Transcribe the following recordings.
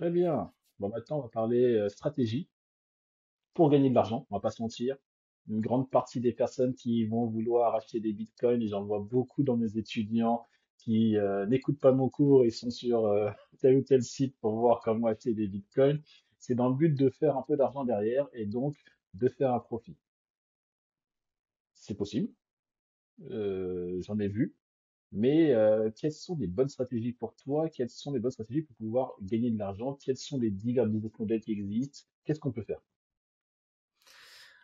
Très bien. Bon, maintenant, on va parler stratégie pour gagner de l'argent. On va pas se mentir. Une grande partie des personnes qui vont vouloir acheter des bitcoins, et j'en vois beaucoup dans mes étudiants qui n'écoutent pas mon cours et sont sur tel ou tel site pour voir comment acheter des bitcoins. C'est dans le but de faire un peu d'argent derrière et donc de faire un profit. C'est possible, j'en ai vu. Mais quelles sont les bonnes stratégies pour toi? Quelles sont les bonnes stratégies pour pouvoir gagner de l'argent? Quels sont les divers business models qui existent? Qu'est-ce qu'on peut faire?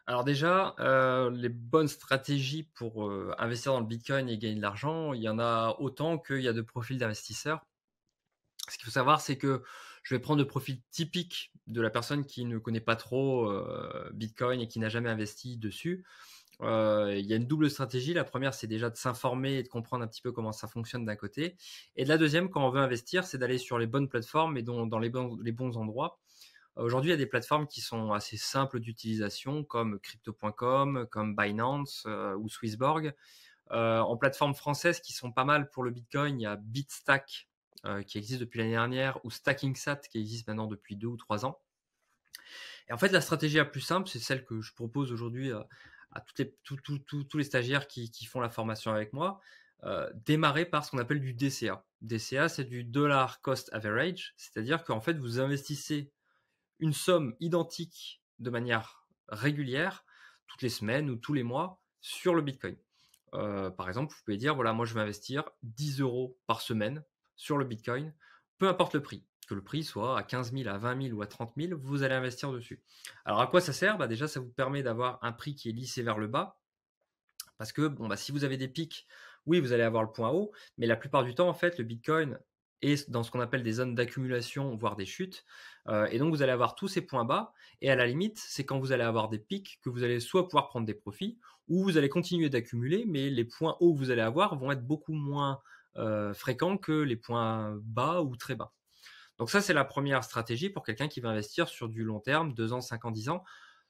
Alors déjà, les bonnes stratégies pour investir dans le Bitcoin et gagner de l'argent, il y en a autant qu'il y a de profils d'investisseurs. Ce qu'il faut savoir, c'est que je vais prendre le profil typique de la personne qui ne connaît pas trop Bitcoin et qui n'a jamais investi dessus. Il y a une double stratégie. La première, c'est déjà de s'informer et de comprendre un petit peu comment ça fonctionne d'un côté. Et de la deuxième, quand on veut investir, c'est d'aller sur les bonnes plateformes et dans les bons endroits. Aujourd'hui, il y a des plateformes qui sont assez simples d'utilisation, comme crypto.com, comme Binance ou Swissborg. En plateforme française qui sont pas mal pour le Bitcoin, il y a Bitstack qui existe depuis l'année dernière ou StackingSat qui existe maintenant depuis 2 ou 3 ans. Et en fait, la stratégie la plus simple, c'est celle que je propose aujourd'hui à tous les stagiaires qui font la formation avec moi. Démarrer par ce qu'on appelle du DCA. DCA, c'est du Dollar Cost Average, c'est-à-dire qu'en fait, vous investissez une somme identique de manière régulière, toutes les semaines ou tous les mois, sur le Bitcoin. Par exemple, vous pouvez dire, voilà, moi je vais investir 10 euros par semaine sur le Bitcoin, peu importe le prix. Que le prix soit à 15 000, à 20 000 ou à 30 000, vous allez investir dessus. Alors à quoi ça sert? Déjà, ça vous permet d'avoir un prix qui est lissé vers le bas, parce que si vous avez des pics, oui, vous allez avoir le point haut, mais la plupart du temps, en fait, le Bitcoin est dans ce qu'on appelle des zones d'accumulation, voire des chutes. Et donc, vous allez avoir tous ces points bas. Et à la limite, c'est quand vous allez avoir des pics que vous allez soit pouvoir prendre des profits, ou vous allez continuer d'accumuler, mais les points hauts que vous allez avoir vont être beaucoup moins fréquents que les points bas ou très bas. Donc ça, c'est la première stratégie pour quelqu'un qui va investir sur du long terme, 2 ans, 5 ans, 10 ans,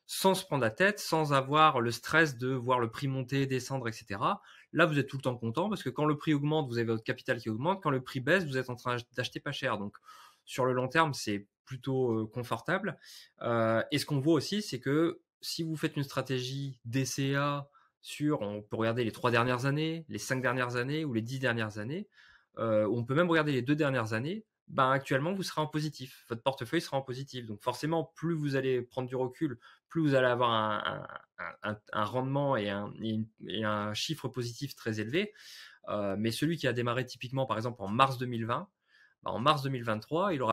sans se prendre la tête, sans avoir le stress de voir le prix monter, descendre, etc. Là, vous êtes tout le temps content parce que quand le prix augmente, vous avez votre capital qui augmente. Quand le prix baisse, vous êtes en train d'acheter pas cher. Donc, sur le long terme, c'est plutôt confortable. Et ce qu'on voit aussi, c'est que si vous faites une stratégie DCA on peut regarder les 3 dernières années, les 5 dernières années ou les 10 dernières années, on peut même regarder les 2 dernières années, actuellement, vous serez en positif. Votre portefeuille sera en positif. Donc forcément, plus vous allez prendre du recul, plus vous allez avoir un rendement et un chiffre positif très élevé. Mais celui qui a démarré typiquement, par exemple, en mars 2020, en mars 2023, il aura